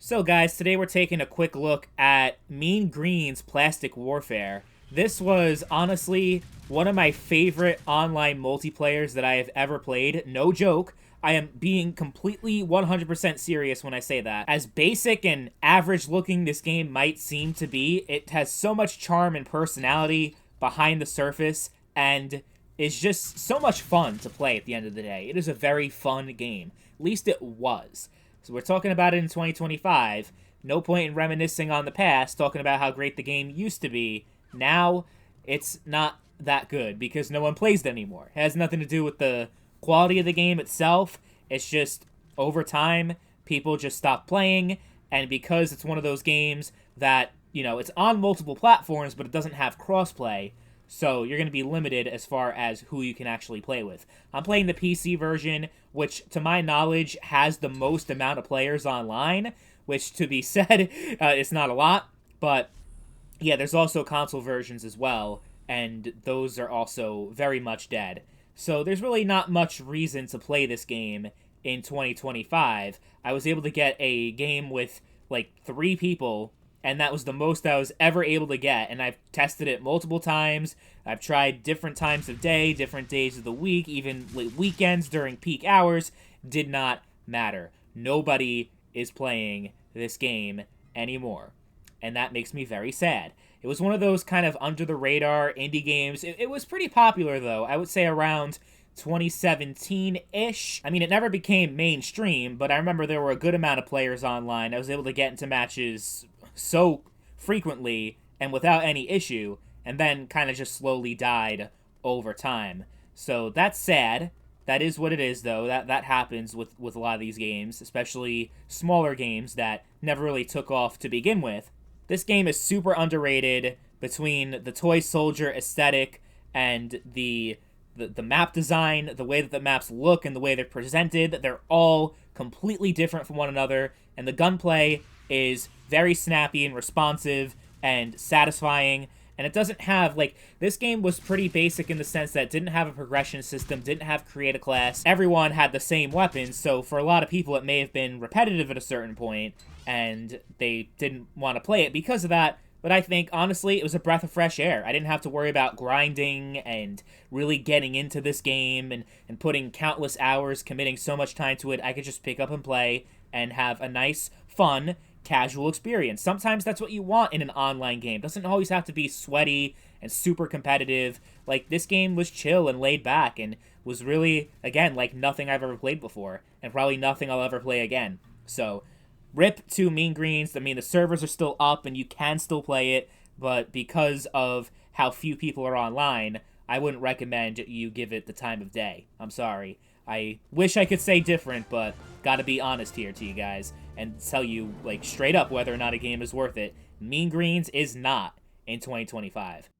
So guys, today we're taking a quick look at Mean Green's Plastic Warfare. This was honestly one of my favorite online multiplayers that I have ever played. No joke. I am being completely 100% serious when I say that. As basic and average looking this game might seem to be, it has so much charm and personality behind the surface and is just so much fun to play at the end of the day. It is a very fun game. At least it was. So we're talking about it in 2025. No point in reminiscing on the past, talking about how great the game used to be. Now, it's not that good because no one plays it anymore. It has nothing to do with the quality of the game itself. It's just, over time, people just stop playing, and because it's one of those games that, it's on multiple platforms, but it doesn't have crossplay, so you're going to be limited as far as who you can actually play with. I'm playing the PC version, which to my knowledge has the most amount of players online, which to be said, it's not a lot, but yeah, there's also console versions as well, and those are also very much dead. So there's really not much reason to play this game in 2025. I was able to get a game with like 3 people, and that was the most I was ever able to get. And I've tested it multiple times. I've tried different times of day, different days of the week, even weekends during peak hours. Did not matter. Nobody is playing this game anymore. And that makes me very sad. It was one of those kind of under the radar indie games. It was pretty popular, though. I would say around 2017-ish. I mean, it never became mainstream, but I remember there were a good amount of players online. I was able to get into matches so frequently and without any issue, and then kind of just slowly died over time. So that's sad. That is what it is, though. That happens with a lot of these games, especially smaller games that never really took off to begin with. This game is super underrated between the toy soldier aesthetic and the map design, the way that the maps look and the way they're presented. They're all completely different from one another, and the gunplay is very snappy and responsive and satisfying. And it doesn't have, this game was pretty basic in the sense that it didn't have a progression system, didn't have create a class. Everyone had the same weapons, so for a lot of people it may have been repetitive at a certain point, and they didn't want to play it because of that. But I think, honestly, it was a breath of fresh air. I didn't have to worry about grinding and really getting into this game and putting countless hours, committing so much time to it. I could just pick up and play and have a nice, fun, casual experience. Sometimes that's what you want in an online game. It doesn't always have to be sweaty and super competitive. This game was chill and laid back and was really, again, like nothing I've ever played before, and probably nothing I'll ever play again. So, rip to Mean Greens. I mean, the servers are still up and you can still play it, but because of how few people are online, I wouldn't recommend you give it the time of day. I'm sorry. I wish I could say different, but gotta be honest here to you guys and tell you, straight up whether or not a game is worth it. Mean Greens is not in 2025.